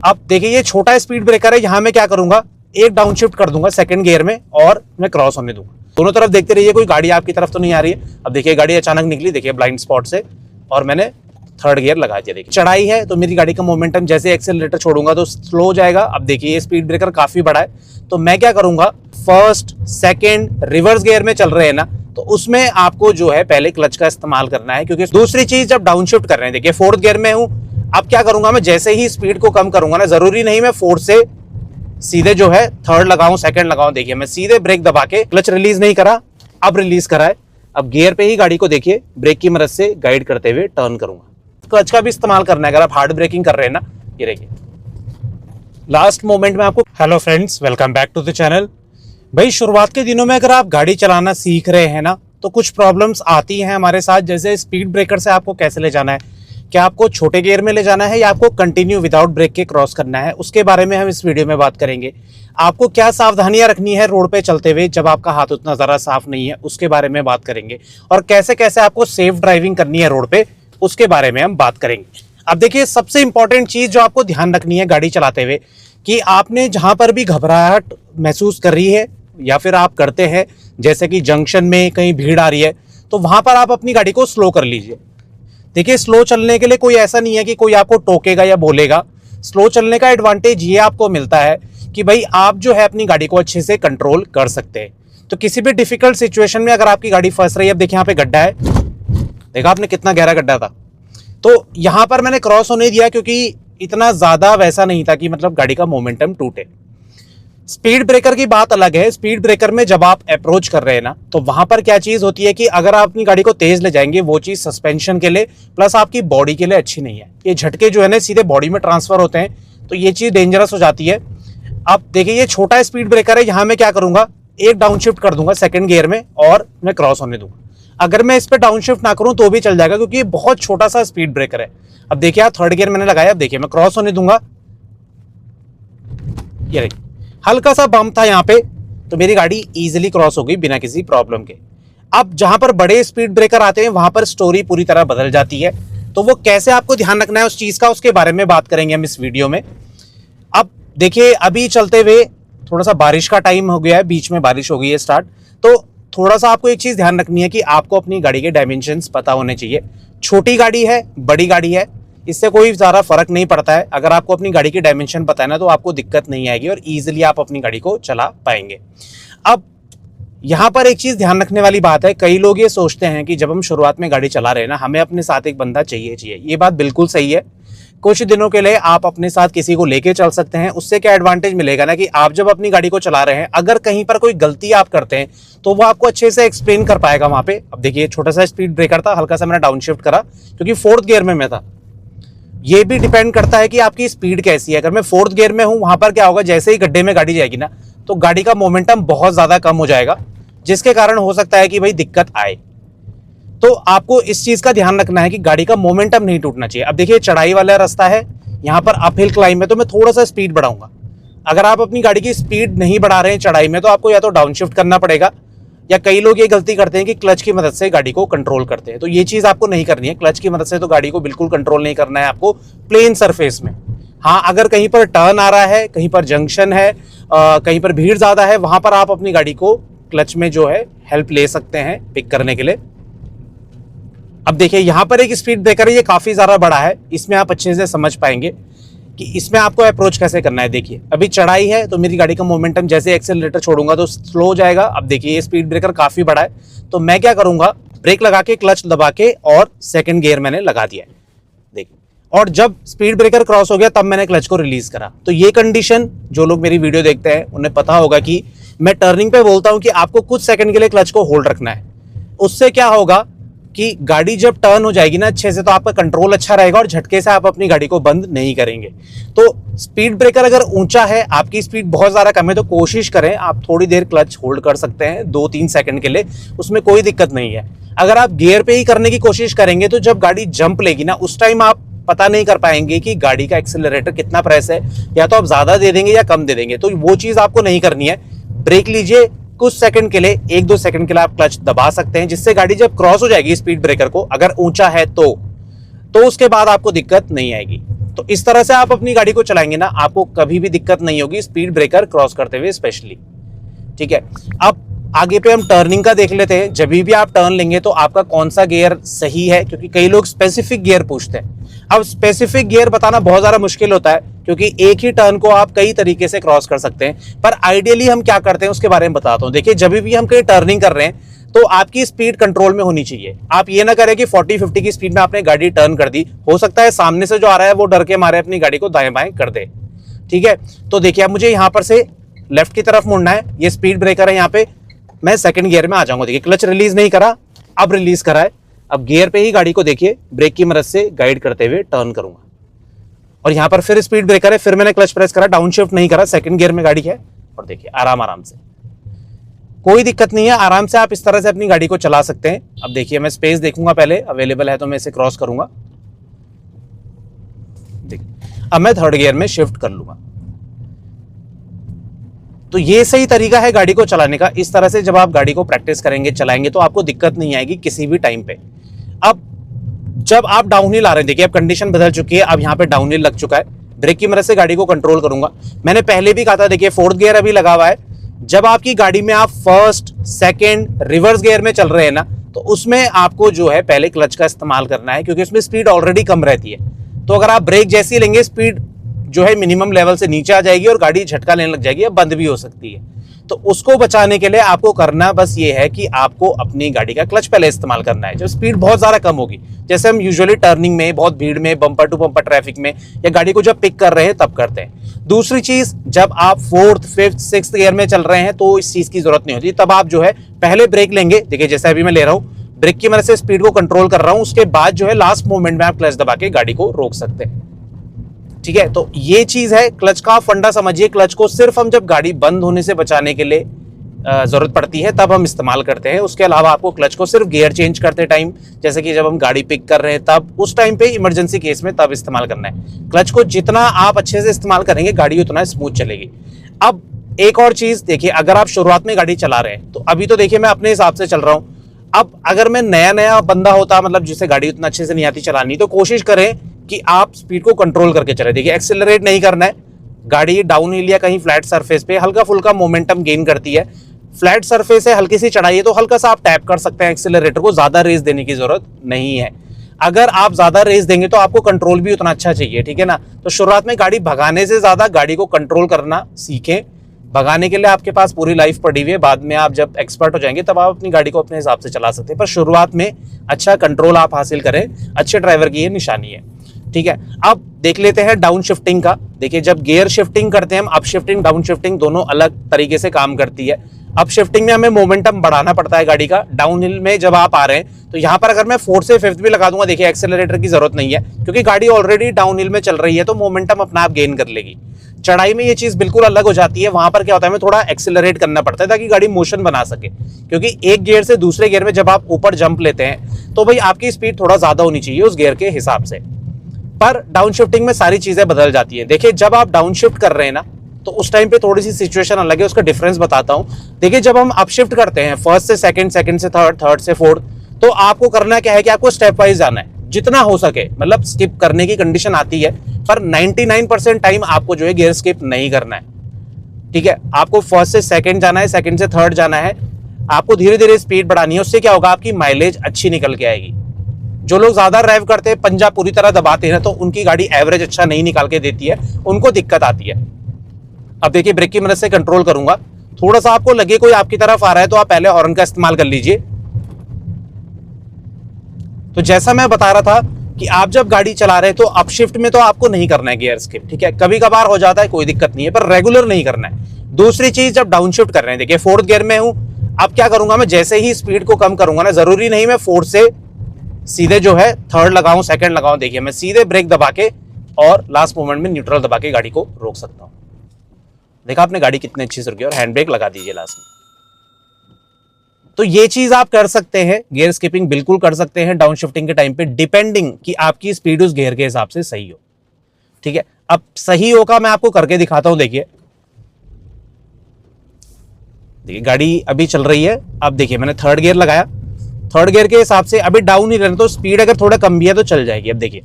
अब देखिए ये छोटा स्पीड ब्रेकर है, यहाँ मैं क्या करूंगा, एक डाउन शिफ्ट कर दूंगा सेकंड गियर में और मैं क्रॉस होने दूंगा। दोनों तरफ देखते रहिए, कोई गाड़ी आपकी तरफ तो नहीं आ रही है। अब देखिए गाड़ी अचानक निकली, देखिए ब्लाइंड स्पॉट से, और मैंने थर्ड गियर लगा दिया। देखिए चढ़ाई है तो मेरी गाड़ी का मोमेंटम जैसे एक्सेलरेटर छोड़ूंगा तो स्लो हो जाएगा। अब देखिए ये स्पीड ब्रेकर काफी बड़ा है, तो मैं क्या करूंगा, फर्स्ट सेकंड रिवर्स गियर में चल रहे हैं ना, तो उसमें आपको जो है पहले क्लच का इस्तेमाल करना है। क्योंकि दूसरी चीज, जब डाउन शिफ्ट कर रहे हैं, देखिए फोर्थ गियर में हूं, अब क्या करूंगा मैं, जैसे ही स्पीड को कम करूंगा ना, जरूरी नहीं मैं फोर्थ से सीधे जो है थर्ड लगाऊं सेकंड लगाऊं। देखिए मैं सीधे ब्रेक दबा के क्लच रिलीज नहीं करा, अब रिलीज करा है। अब गियर पे ही गाड़ी को देखिए ब्रेक की मदद से गाइड करते हुए टर्न करूंगा। क्लच का भी इस्तेमाल करना है अगर आप हार्ड ब्रेकिंग कर रहे हैं ना। ये देखिए लास्ट मोमेंट में आपको, hello friends, welcome back to the channel. भाई शुरुआत के दिनों में अगर आप गाड़ी चलाना सीख रहे हैं ना, तो कुछ प्रॉब्लम्स आती हैं हमारे साथ। जैसे स्पीड ब्रेकर से आपको कैसे ले जाना है, क्या आपको छोटे गियर में ले जाना है या आपको कंटिन्यू विदाउट ब्रेक के क्रॉस करना है, उसके बारे में हम इस वीडियो में बात करेंगे। आपको क्या सावधानियां रखनी है रोड पे चलते हुए जब आपका हाथ उतना ज़रा साफ नहीं है, उसके बारे में बात करेंगे। और कैसे कैसे आपको सेफ ड्राइविंग करनी है रोड पे, उसके बारे में हम बात करेंगे। अब देखिए सबसे इंपॉर्टेंट चीज़ जो आपको ध्यान रखनी है गाड़ी चलाते हुए, कि आपने जहाँ पर भी घबराहट महसूस कर रही है या फिर आप करते हैं, जैसे कि जंक्शन में कहीं भीड़ आ रही है, तो वहाँ पर आप अपनी गाड़ी को स्लो कर लीजिए। देखिए स्लो चलने के लिए कोई ऐसा नहीं है कि कोई आपको टोकेगा या बोलेगा। स्लो चलने का एडवांटेज ये आपको मिलता है कि भाई आप जो है अपनी गाड़ी को अच्छे से कंट्रोल कर सकते हैं। तो किसी भी डिफिकल्ट सिचुएशन में अगर आपकी गाड़ी फंस रही है, अब देखिए यहाँ पे गड्ढा है, देखा आपने कितना गहरा गड्ढा था, तो यहाँ पर मैंने क्रॉस होने दिया क्योंकि इतना ज़्यादा वैसा नहीं था कि मतलब गाड़ी का मोमेंटम टूटे। स्पीड ब्रेकर की बात अलग है। स्पीड ब्रेकर में जब आप अप्रोच कर रहे हैं ना, तो वहां पर क्या चीज होती है कि अगर आप अपनी गाड़ी को तेज ले जाएंगे, वो चीज सस्पेंशन के लिए प्लस आपकी बॉडी के लिए अच्छी नहीं है। ये झटके जो है ना सीधे बॉडी में ट्रांसफर होते हैं, तो ये चीज डेंजरस हो जाती है। अब देखिए ये छोटा स्पीड ब्रेकर है, यहाँ मैं क्या करूंगा, एक डाउन शिफ्ट कर दूंगा सेकंड गियर में और मैं क्रॉस होने दूंगा। अगर मैं इस पर डाउन शिफ्ट ना करूं तो भी चल जाएगा, क्योंकि ये बहुत छोटा सा स्पीड ब्रेकर है। अब देखिए आप थर्ड गियर मैंने लगाया, अब देखिए मैं क्रॉस होने दूंगा, ये देखिए हल्का सा बम्प था यहाँ पे, तो मेरी गाड़ी इजीली क्रॉस हो गई बिना किसी प्रॉब्लम के। अब जहां पर बड़े स्पीड ब्रेकर आते हैं वहां पर स्टोरी पूरी तरह बदल जाती है। तो वो कैसे आपको ध्यान रखना है उस चीज का, उसके बारे में बात करेंगे हम इस वीडियो में। अब देखिए अभी चलते हुए थोड़ा सा बारिश का टाइम हो गया है, बीच में बारिश हो गई है स्टार्ट, तो थोड़ा सा आपको एक चीज ध्यान रखनी है कि आपको अपनी गाड़ी के डायमेंशंस पता होने चाहिए। छोटी गाड़ी है, बड़ी गाड़ी है, इससे कोई ज़्यादा फर्क नहीं पड़ता है। अगर आपको अपनी गाड़ी की डायमेंशन पता है ना, तो आपको दिक्कत नहीं आएगी और इजीली आप अपनी गाड़ी को चला पाएंगे। अब यहाँ पर एक चीज़ ध्यान रखने वाली बात है, कई लोग ये सोचते हैं कि जब हम शुरुआत में गाड़ी चला रहे हैं ना, हमें अपने साथ एक बंदा चाहिए। ये बात बिल्कुल सही है। कुछ दिनों के लिए आप अपने साथ किसी को लेके चल सकते हैं। उससे क्या एडवांटेज मिलेगा ना, कि आप जब अपनी गाड़ी को चला रहे हैं, अगर कहीं पर कोई गलती आप करते हैं तो वो आपको अच्छे से एक्सप्लेन कर पाएगा वहाँ पे। अब देखिए छोटा सा स्पीड ब्रेकर था, हल्का सा मैंने डाउन शिफ्ट करा क्योंकि फोर्थ गियर में मैं था। ये भी डिपेंड करता है कि आपकी स्पीड कैसी है। अगर मैं फोर्थ गियर में हूं, वहां पर क्या होगा, जैसे ही गड्ढे में गाड़ी जाएगी ना, तो गाड़ी का मोमेंटम बहुत ज्यादा कम हो जाएगा, जिसके कारण हो सकता है कि भाई दिक्कत आए। तो आपको इस चीज का ध्यान रखना है कि गाड़ी का मोमेंटम नहीं टूटना चाहिए। अब देखिए चढ़ाई वाला रास्ता है, यहाँ पर अपहिल क्लाइंब है, तो मैं थोड़ा सा स्पीड बढ़ाऊंगा। अगर आप अपनी गाड़ी की स्पीड नहीं बढ़ा रहे हैं चढ़ाई में, तो आपको या तो डाउन शिफ्ट करना पड़ेगा, या कई लोग ये गलती करते हैं कि क्लच की मदद से गाड़ी को कंट्रोल करते हैं। तो ये चीज़ आपको नहीं करनी है। क्लच की मदद से तो गाड़ी को बिल्कुल कंट्रोल नहीं करना है आपको प्लेन सरफेस में। हाँ, अगर कहीं पर टर्न आ रहा है, कहीं पर जंक्शन है, कहीं पर भीड़ ज़्यादा है, वहाँ पर आप अपनी गाड़ी को क्लच में जो है हेल्प ले सकते हैं पिक करने के लिए। अब देखिए यहाँ पर एक स्पीड ब्रेकर है, ये काफ़ी ज़्यादा बड़ा है, इसमें आप अच्छे से समझ पाएंगे कि इसमें आपको अप्रोच कैसे करना है। देखिए अभी चढ़ाई है, तो मेरी गाड़ी का मोमेंटम जैसे एक्सेलरेटर छोड़ूंगा तो स्लो हो जाएगा। अब देखिए ये स्पीड ब्रेकर काफ़ी बड़ा है, तो मैं क्या करूंगा, ब्रेक लगा के क्लच दबा के और सेकंड गियर मैंने लगा दिया है। देखिए, और जब स्पीड ब्रेकर क्रॉस हो गया तब मैंने क्लच को रिलीज करा। तो ये कंडीशन जो लोग मेरी वीडियो देखते हैं उन्हें पता होगा कि मैं टर्निंग पे बोलता हूँ कि आपको कुछ सेकंड के लिए क्लच को होल्ड रखना है। उससे क्या होगा कि गाड़ी जब टर्न हो जाएगी ना अच्छे से, तो आपका कंट्रोल अच्छा रहेगा और झटके से आप अपनी गाड़ी को बंद नहीं करेंगे। तो स्पीड ब्रेकर अगर ऊंचा है, आपकी स्पीड बहुत ज़्यादा कम है, तो कोशिश करें आप थोड़ी देर क्लच होल्ड कर सकते हैं 2-3 सेकंड के लिए, उसमें कोई दिक्कत नहीं है। अगर आप गियर पे ही करने की कोशिश करेंगे तो जब गाड़ी जंप लेगी ना, उस टाइम आप पता नहीं कर पाएंगे कि गाड़ी का एक्सेलरेटर कितना प्रेस है, या तो आप ज़्यादा दे देंगे या कम दे देंगे। तो वो चीज़ आपको नहीं करनी है। ब्रेक लीजिए, कुछ सेकंड के लिए, 1-2 सेकंड के लिए आप क्लच दबा सकते हैं, जिससे गाड़ी जब क्रॉस हो जाएगी स्पीड ब्रेकर को, अगर ऊंचा है तो उसके बाद आपको दिक्कत नहीं आएगी। तो इस तरह से आप अपनी गाड़ी को चलाएंगे ना, आपको कभी भी दिक्कत नहीं होगी स्पीड ब्रेकर क्रॉस करते हुए स्पेशली। ठीक है, अब आगे पे हम टर्निंग का देख लेते हैं। जब भी आप टर्न लेंगे तो आपका कौन सा गियर सही है, क्योंकि कई लोग स्पेसिफिक गियर पूछते हैं। अब स्पेसिफिक गियर बताना बहुत ज्यादा मुश्किल होता है, क्योंकि एक ही टर्न को आप कई तरीके से क्रॉस कर सकते हैं। पर आइडियली हम क्या करते हैं उसके बारे में बताता हूं। देखिए, जब भी हम कहीं टर्निंग कर रहे हैं तो आपकी स्पीड कंट्रोल में होनी चाहिए। आप ये ना करें कि 40-50 की स्पीड में आपने गाड़ी टर्न कर दी, हो सकता है सामने से जो आ रहा है वो डर के मारे अपनी गाड़ी को दाएं बाएं कर दे। ठीक है, तो देखिए अब मुझे यहां पर से लेफ्ट की तरफ मुड़ना है, ये स्पीड ब्रेकर है, यहाँ पे मैं सेकंड गियर में आ जाऊंगा। देखिए क्लच रिलीज नहीं करा, अब रिलीज करा है। अब गियर पे ही गाड़ी को देखिए ब्रेक की मदद से गाइड करते हुए टर्न करूंगा। और यहां पर फिर स्पीड ब्रेकर है, फिर मैंने क्लच प्रेस करा, डाउन शिफ्ट नहीं करा, सेकंड गियर में गाड़ी है। और देखिए आराम आराम से, कोई दिक्कत नहीं है, आराम से आप इस तरह से अपनी गाड़ी को चला सकते हैं। अब देखिए मैं स्पेस देखूंगा, पहले अवेलेबल है तो मैं इसे क्रॉस करूंगा। देखिए अब मैं थर्ड गियर में शिफ्ट कर लूंगा। तो ये सही तरीका है गाड़ी को चलाने का। इस तरह से जब आप गाड़ी को प्रैक्टिस करेंगे, चलाएंगे, तो आपको दिक्कत नहीं आएगी किसी भी टाइम पे। अब जब आप डाउनहिल आ रहे हैं, देखिए अब कंडीशन बदल चुकी है, अब यहाँ पे डाउनहिल लग चुका है, ब्रेक की मदद से गाड़ी को कंट्रोल करूंगा। मैंने पहले भी कहा था, देखिए फोर्थ गियर अभी लगा हुआ है। जब आपकी गाड़ी में आप फर्स्ट, सेकेंड, रिवर्स गियर में चल रहे हैं ना, तो उसमें आपको जो है पहले क्लच का इस्तेमाल करना है, क्योंकि उसमें स्पीड ऑलरेडी कम रहती है। तो अगर आप ब्रेक जैसी लेंगे, स्पीड जो है मिनिमम लेवल से नीचे आ जाएगी और गाड़ी झटका लेने लग जाएगी, अब बंद भी हो सकती है। तो उसको बचाने के लिए आपको करना बस ये है कि आपको अपनी गाड़ी का क्लच पहले इस्तेमाल करना है। जब स्पीड बहुत ज्यादा कम होगी, जैसे हम यूजुअली टर्निंग में, बहुत भीड़ में, बम्पर टू बम्पर ट्रैफिक में, या गाड़ी को जब पिक कर रहे हैं तब करते हैं। दूसरी चीज, जब आप फोर्थ, फिफ्थ, सिक्स्थ गियर में चल रहे हैं तो इस चीज की जरूरत नहीं होती। तब आप जो है पहले ब्रेक लेंगे, देखिए जैसे अभी मैं ले रहा हूँ, ब्रेक की मदद से स्पीड को कंट्रोल कर रहा हूँ, उसके बाद जो है लास्ट मोमेंट में आप क्लच दबा के गाड़ी को रोक सकते हैं। ठीक है, तो ये चीज है, क्लच का फंडा समझिए। क्लच को सिर्फ हम जब गाड़ी बंद होने से बचाने के लिए जरूरत पड़ती है तब हम इस्तेमाल करते हैं। उसके अलावा आपको क्लच को सिर्फ गियर चेंज करते टाइम, जैसे कि जब हम गाड़ी पिक कर रहे हैं तब, उस टाइम पे इमरजेंसी केस में तब इस्तेमाल करना है। क्लच को जितना आप अच्छे से इस्तेमाल करेंगे, गाड़ी उतना स्मूथ चलेगी। अब एक और चीज देखिए, अगर आप शुरुआत में गाड़ी चला रहे हैं, तो अभी तो देखिए मैं अपने हिसाब से चल रहा हूँ। अब अगर मैं नया नया बंदा होता, मतलब जिसे गाड़ी उतना अच्छे से नहीं आती चलानी, तो कोशिश करें कि आप स्पीड को कंट्रोल करके चले। देखिए एक्सेलरेट नहीं करना है, गाड़ी डाउन हिल या कहीं फ्लैट सरफेस पे हल्का फुल्का मोमेंटम गेन करती है। फ्लैट सरफेस है, हल्की सी चढ़ाई है, तो हल्का सा आप टैप कर सकते हैं एक्सेलरेटर को, ज्यादा रेस देने की जरूरत नहीं है। अगर आप ज्यादा रेस देंगे तो आपको कंट्रोल भी उतना अच्छा चाहिए, ठीक है ना। तो शुरुआत में गाड़ी भगाने से ज्यादा गाड़ी को कंट्रोल करना सीखें। भगाने के लिए आपके पास पूरी लाइफ पड़ी हुई है, बाद में आप जब एक्सपर्ट हो जाएंगे तब आप अपनी गाड़ी को अपने हिसाब से चला सकते हैं। पर शुरुआत में अच्छा कंट्रोल आप हासिल करें, अच्छे ड्राइवर की ये निशानी है। ठीक है, अब देख लेते हैं डाउन शिफ्टिंग का। देखिए जब गियर शिफ्टिंग करते हैं हम, अप शिफ्टिंग, डाउन शिफ्टिंग दोनों अलग तरीके से काम करती है। अप शिफ्टिंग में हमें मोमेंटम बढ़ाना पड़ता है गाड़ी का। डाउन हिल में जब आप आ रहे हैं तो यहाँ पर अगर मैं फोर्थ से फिफ्थ भी लगा दूंगा, देखिए एक्सेलरेटर की जरूरत नहीं है, क्योंकि गाड़ी ऑलरेडी डाउन हिल में चल रही है, तो मोमेंटम अपना आप गेन कर लेगी। चढ़ाई में ये चीज बिल्कुल अलग हो जाती है, वहां पर क्या होता है, हमें थोड़ा एक्सेलरेट करना पड़ता है ताकि गाड़ी मोशन बना सके। क्योंकि एक गियर से दूसरे गियर में जब आप ऊपर जंप लेते हैं तो भाई आपकी स्पीड थोड़ा ज्यादा होनी चाहिए उस गियर के हिसाब से। पर डाउन शिफ्टिंग में सारी चीजें बदल जाती है। देखिए जब आप डाउन शिफ्ट कर रहे हैं ना, तो उस टाइम पे थोड़ी सी सिचुएशन अलग है, उसका डिफरेंस बताता हूं। देखिए जब हम अप शिफ्ट करते हैं फर्स्ट से सेकंड, सेकंड से थर्ड, थर्ड से फोर्थ, तो आपको करना क्या है कि आपको स्टेप वाइज जाना है जितना हो सके। मतलब स्किप करने की कंडीशन आती है, पर 99% टाइम आपको जो है गियर स्किप नहीं करना है। ठीक है, आपको फर्स्ट से सेकंड जाना है, सेकंड से थर्ड जाना है, आपको धीरे धीरे स्पीड बढ़ानी है। उससे क्या होगा, आपकी माइलेज अच्छी निकल के आएगी। जो लोग ज्यादा ड्राइव करते हैं, पंजा पूरी तरह दबाते हैं, तो उनकी गाड़ी एवरेज अच्छा नहीं निकाल के देती है, उनको दिक्कत आती है। अब देखिए ब्रेक की मदद से कंट्रोल करूंगा, थोड़ा सा आपको लगे कोई आपकी तरफ आ रहा है तो आप पहले हॉर्न का इस्तेमाल कर लीजिए। तो जैसा मैं बता रहा था कि आप जब गाड़ी चला रहे हैं तो अप शिफ्ट में तो आपको नहीं करना है गियर स्किप, ठीक है, कभी कभार हो जाता है, कोई दिक्कत नहीं है, पर रेगुलर नहीं करना है। दूसरी चीज, जब डाउन शिफ्ट कर रहे हैं, देखिए फोर्थ गियर में हूं, अब क्या करूंगा मैं, जैसे ही स्पीड को कम करूंगा ना, जरूरी नहीं मैं फोर्थ से सीधे जो है थर्ड लगाऊं, सेकंड लगाऊं, देखिए मैं सीधे ब्रेक दबा के और लास्ट मोमेंट में न्यूट्रल दबा के गाड़ी को रोक सकता हूं। देखा आपने गाड़ी कितनी अच्छी से रुकी, और हैंड ब्रेक लगा दीजिए लास्ट में। तो ये चीज आप कर सकते हैं, गियर स्किपिंग बिल्कुल कर सकते हैं डाउन शिफ्टिंग के टाइम पे, डिपेंडिंग कि आपकी स्पीड उस गियर के हिसाब से सही हो। ठीक है, अब सही होगा मैं आपको करके दिखाता हूं। देखिए गाड़ी अभी चल रही है, अब देखिए मैंने थर्ड गियर लगाया, थर्ड गियर के हिसाब से अभी डाउन ही रहना, तो स्पीड अगर थोड़ा कम भी है तो चल जाएगी। अब देखिए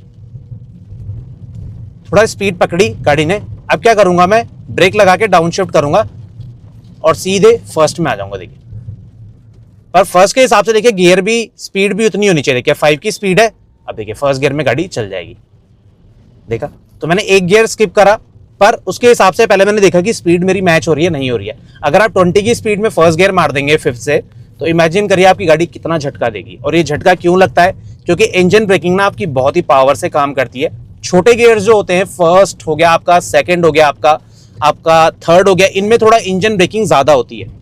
थोड़ा स्पीड पकड़ी गाड़ी ने। अब क्या करूंगा, मैं ब्रेक लगा के डाउन शिफ्ट करूंगा और सीधे फर्स्ट में आ जाऊंगा। देखिए, पर फर्स्ट के हिसाब से देखिए गियर भी स्पीड भी उतनी होनी चाहिए। देखिए 5 की स्पीड है। अब देखिए फर्स्ट गियर में गाड़ी चल जाएगी। देखा, तो मैंने एक गियर स्किप करा, पर उसके हिसाब से पहले मैंने देखा कि स्पीड मेरी मैच हो रही है नहीं हो रही है। अगर आप 20 की स्पीड में फर्स्ट गियर मार देंगे 5th से, तो इमेजिन करिए आपकी गाड़ी कितना झटका देगी। और ये झटका क्यों लगता है, क्योंकि इंजन ब्रेकिंग ना आपकी बहुत ही पावर से काम करती है। छोटे गियर्स जो होते हैं, फर्स्ट हो गया आपका, सेकंड हो गया आपका थर्ड हो गया, इनमें थोड़ा इंजन ब्रेकिंग ज्यादा होती है।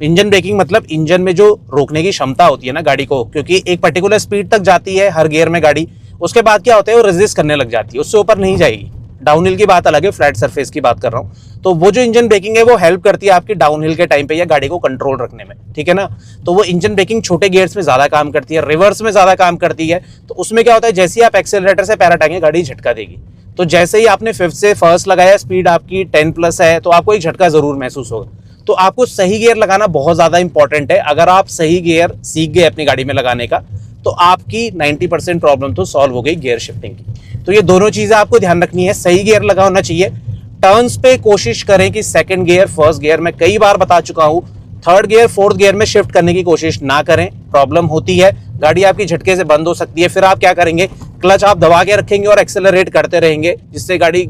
इंजन ब्रेकिंग मतलब इंजन में जो रोकने की क्षमता होती है ना गाड़ी को, क्योंकि एक पर्टिकुलर स्पीड तक जाती है हर गियर में गाड़ी, उसके बाद क्या होता है वो रेजिस्ट करने लग जाती है, उससे ऊपर नहीं जाएगी। डाउनहिल की बात अलग है, फ्लैट सरफेस की बात कर रहा हूँ। तो वो जो इंजन ब्रेकिंग है वो हेल्प करती है आपकी डाउनहिल के टाइम पे या गाड़ी को कंट्रोल रखने में, ठीक है ना। तो वो इंजन ब्रेकिंग छोटे गियर्स में ज्यादा काम करती है, रिवर्स में ज्यादा काम करती है। तो उसमें क्या होता है, जैसे ही आप एक्सेलरेटर से पैर हटाएंगे गाड़ी झटका देगी। तो जैसे ही आपने 5th से फर्स्ट लगाया, स्पीड आपकी 10+ है, तो आपको एक झटका जरूर महसूस होगा। तो आपको सही गियर लगाना बहुत ज्यादा इंपॉर्टेंट है। अगर आप सही गियर सीख गए अपनी गाड़ी में लगाने का, तो आपकी 90% प्रॉब्लम तो सॉल्व हो गई गियर शिफ्टिंग की। तो ये दोनों चीजें आपको ध्यान रखनी है, सही गियर लगा होना चाहिए। टर्न्स पे कोशिश करें कि सेकंड गियर, फर्स्ट गियर, मैं कई बार बता चुका हूं, थर्ड गियर, फोर्थ गियर में शिफ्ट करने की कोशिश ना करें, प्रॉब्लम होती है, गाड़ी आपकी झटके से बंद हो सकती है। फिर आप क्या करेंगे, क्लच आप दबा के रखेंगे और एक्सेलरेट करते रहेंगे, जिससे गाड़ी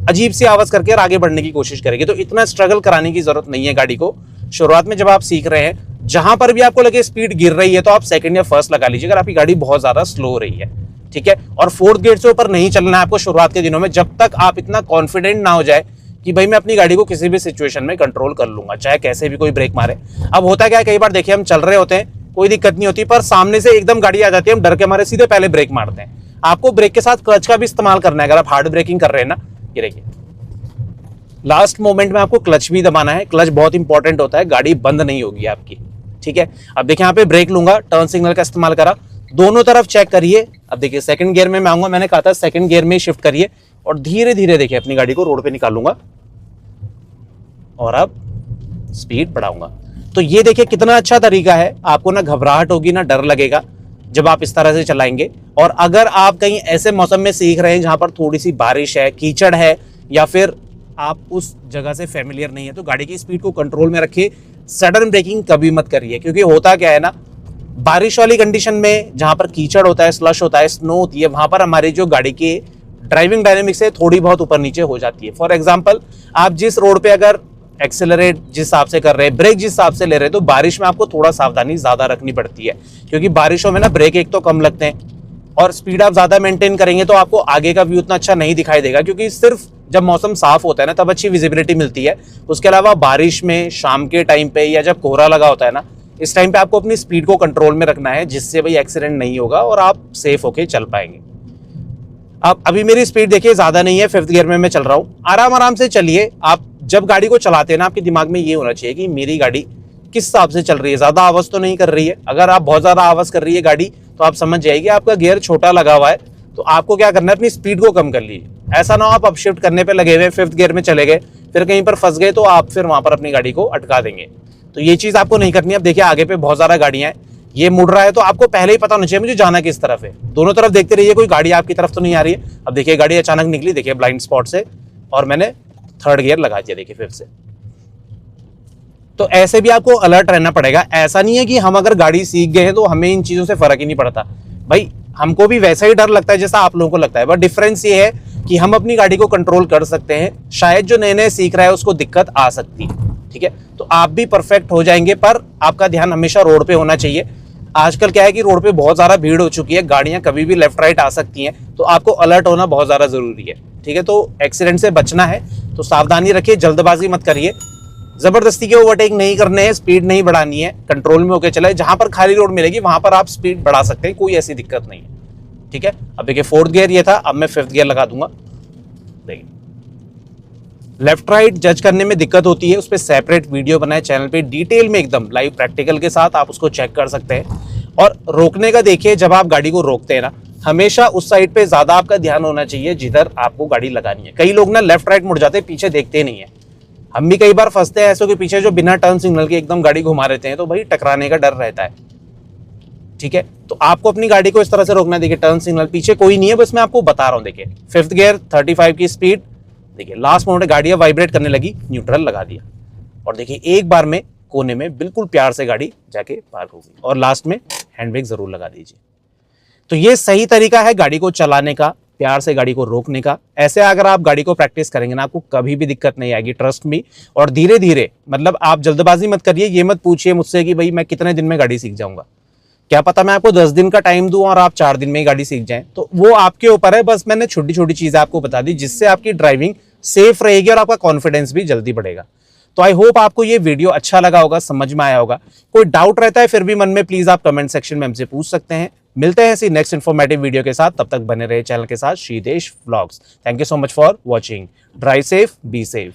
अजीब सी आवाज करके और आगे बढ़ने की कोशिश करेगी। तो इतना स्ट्रगल कराने की जरूरत नहीं है गाड़ी को। शुरुआत में जब आप सीख रहे हैं, जहां पर भी आपको लगे स्पीड गिर रही है, तो आप सेकंड या फर्स्ट लगा लीजिए अगर आपकी गाड़ी बहुत ज्यादा स्लो हो रही है, ठीक है। और फोर्थ गियर से ऊपर नहीं चलना है आपको शुरुआत के दिनों में, जब तक आप इतना कॉन्फिडेंट ना हो जाए कि भाई मैं अपनी गाड़ी को किसी भी सिचुएशन में कंट्रोल कर लूंगा, चाहे कैसे भी कोई ब्रेक मारे। अब होता क्या है, कई बार देखिए हम चल रहे होते हैं, कोई दिक्कत नहीं होती, पर सामने से एकदम गाड़ी आ जाती है, हम डर के मारे सीधे पहले ब्रेक मारते हैं। आपको ब्रेक के साथ क्लच का भी इस्तेमाल करना है। अगर आप हार्ड ब्रेकिंग कर रहे हैं ना, ये देखिए लास्ट मोमेंट में आपको क्लच भी दबाना है। क्लच बहुत इंपॉर्टेंट होता है, गाड़ी बंद नहीं होगी आपकी, ठीक है। अब देखिए यहाँ पे ब्रेक लूंगा, टर्न सिग्नल का इस्तेमाल करा, दोनों तरफ चेक करिए। अब देखिए सेकंड गियर में मैं आऊंगा, मैंने कहा था सेकंड गियर में शिफ्ट करिए और धीरे धीरे देखिए अपनी गाड़ी को रोड पे निकालूंगा और अब स्पीड बढ़ाऊंगा। तो ये देखिए कितना अच्छा तरीका है, आपको ना घबराहट होगी ना डर लगेगा जब आप इस तरह से चलाएंगे। और अगर आप कहीं ऐसे मौसम में सीख रहे हैं जहां पर थोड़ी सी बारिश है, कीचड़ है, या फिर आप उस जगह से फेमिलियर नहीं है, तो गाड़ी की स्पीड को कंट्रोल में रखिए। सडन ब्रेकिंग कभी मत करिए, क्योंकि होता क्या है ना, बारिश वाली कंडीशन में जहां पर कीचड़ होता है, स्लश होता है, स्नो होती है, वहां पर हमारी जो गाड़ी की ड्राइविंग डायनेमिक्स है थोड़ी बहुत ऊपर नीचे हो जाती है। फॉर एग्जाम्पल, आप जिस रोड पे अगर एक्सेलरेट जिस हिसाब से कर रहे हैं, ब्रेक जिस हिसाब से ले रहे हैं, तो बारिश में आपको थोड़ा सावधानी ज्यादा रखनी पड़ती है, क्योंकि बारिशों में ना ब्रेक एक तो कम लगते हैं और स्पीड आप ज्यादा मेंटेन करेंगे तो आपको आगे का व्यू उतना अच्छा नहीं दिखाई देगा, क्योंकि सिर्फ जब मौसम साफ होता है ना तब अच्छी विजिबिलिटी मिलती है। उसके अलावा बारिश में, शाम के टाइम पे या जब कोहरा लगा होता है ना, इस टाइम पे आपको अपनी स्पीड को कंट्रोल में रखना है, जिससे भाई एक्सीडेंट नहीं होगा और आप सेफ होके चल पाएंगे। अब अभी मेरी स्पीड देखिए ज्यादा नहीं है, 5th गियर में मैं चल रहा हूँ। आराम आराम से चलिए। आप जब गाड़ी को चलाते हैं ना, आपके दिमाग में ये होना चाहिए कि मेरी गाड़ी किस हिसाब से चल रही है, ज्यादा आवाज तो नहीं कर रही है। अगर आप बहुत ज्यादा आवाज कर रही है गाड़ी, तो आप समझ जाइए आपका गियर छोटा लगा हुआ है। तो आपको क्या करना है, अपनी स्पीड को कम कर लीजिए। ऐसा ना हो आप अपशिफ्ट करने पे लगे हुए, 5th गियर में चले गए, फिर कहीं पर फंस गए, तो आप फिर वहां पर अपनी गाड़ी को अटका देंगे। तो ये चीज आपको नहीं करनी है। अब देखिए आगे पे बहुत ज्यादा गाड़ियां हैं, ये मुड़ रहा है, तो आपको पहले ही पता होना चाहिए मुझे जाना किस तरफ है। दोनों तरफ देखते रहिए, कोई गाड़ी आपकी तरफ तो नहीं आ रही है। अब देखिए गाड़ी अचानक निकली, देखिए ब्लाइंड स्पॉट से, और मैंने 3rd गियर लगा दिया, देखिए 5th से। तो ऐसे भी आपको अलर्ट रहना पड़ेगा। ऐसा नहीं है कि हम अगर गाड़ी सीख गए हैं तो हमें इन चीजों से फर्क ही नहीं पड़ता। भाई हमको भी वैसा ही डर लगता है जैसा आप लोगों को लगता है, बट डिफरेंस ये है कि हम अपनी गाड़ी को कंट्रोल कर सकते हैं। शायद जो नए नए सीख रहा है उसको दिक्कत आ सकती है, ठीक है। तो आप भी परफेक्ट हो जाएंगे, पर आपका ध्यान हमेशा रोड पे होना चाहिए। आजकल क्या है कि रोड पे बहुत ज्यादा भीड़ हो चुकी है, गाड़ियां कभी भी लेफ्ट राइट आ सकती हैं, तो आपको अलर्ट होना बहुत ज्यादा जरूरी है, ठीक है। तो एक्सीडेंट से बचना है तो सावधानी रखिए, जल्दबाजी मत करिए, जबरदस्ती के ओवरटेक नहीं करने हैं, स्पीड नहीं बढ़ानी है, कंट्रोल में होकर चले। जहां पर खाली रोड मिलेगी वहां पर आप स्पीड बढ़ा सकते हैं, कोई ऐसी दिक्कत नहीं है, ठीक है। अब देखिए 4th गियर ये था, अब मैं 5th गियर लगा दूंगा। देखिए लेफ्ट राइट जज करने में दिक्कत होती है, उस पर सेपरेट वीडियो बनाए चैनल पे, डिटेल में एकदम लाइव प्रैक्टिकल के साथ आप उसको चेक कर सकते हैं। और रोकने का देखिए, जब आप गाड़ी को रोकते हैं ना, हमेशा उस साइड पे ज्यादा आपका ध्यान होना चाहिए जिधर आपको गाड़ी लगानी है। कई लोग ना लेफ्ट राइट मुड़ जाते हैं, पीछे देखते नहीं है। हम भी कई बार फंसते हैं ऐसों के पीछे जो बिना टर्न सिग्नल के एकदम गाड़ी घुमा रहते हैं, तो भाई टकराने का डर रहता है। ठीक है। तो आपको अपनी गाड़ी को इस तरह से रोकना है। देखिए टर्न सिग्नल, पीछे कोई नहीं है, बस मैं आपको बता रहा हूँ। देखिए 5th गियर, 35 की स्पीड। देखिए लास्ट मोमेंट गाड़ी वाइब्रेट करने लगी, न्यूट्रल लगा दिया, और देखिए एक बार में कोने में बिल्कुल प्यार से गाड़ी जाके पार्क हो गई। और लास्ट में हैंड ब्रेक जरूर लगा दीजिए। तो ये सही तरीका है गाड़ी को चलाने का, प्यार से गाड़ी को रोकने का। ऐसे अगर आप गाड़ी को प्रैक्टिस करेंगे ना, आपको कभी भी दिक्कत नहीं आएगी, ट्रस्ट मी। और धीरे धीरे, मतलब आप जल्दबाजी मत करिए। ये मत पूछिए मुझसे कि भाई मैं कितने दिन में गाड़ी सीख जाऊंगा। क्या पता मैं आपको 10 दिन का टाइम दूं और आप 4 दिन में ही गाड़ी सीख जाएं, तो वो आपके ऊपर है। बस मैंने छोटी छोटी चीजें आपको बता दी जिससे आपकी ड्राइविंग सेफ रहेगी और आपका कॉन्फिडेंस भी जल्दी बढ़ेगा। तो आई होप आपको ये वीडियो अच्छा लगा होगा, समझ में आया होगा। कोई डाउट रहता है फिर भी मन में, प्लीज आप कमेंट सेक्शन में हमसे पूछ सकते हैं। मिलते हैं ऐसी नेक्स्ट इन्फॉर्मेटिव वीडियो के साथ, तब तक बने रहे चैनल के साथ, Shridesh vlogs. Thank you so much for watching. Drive safe, be safe.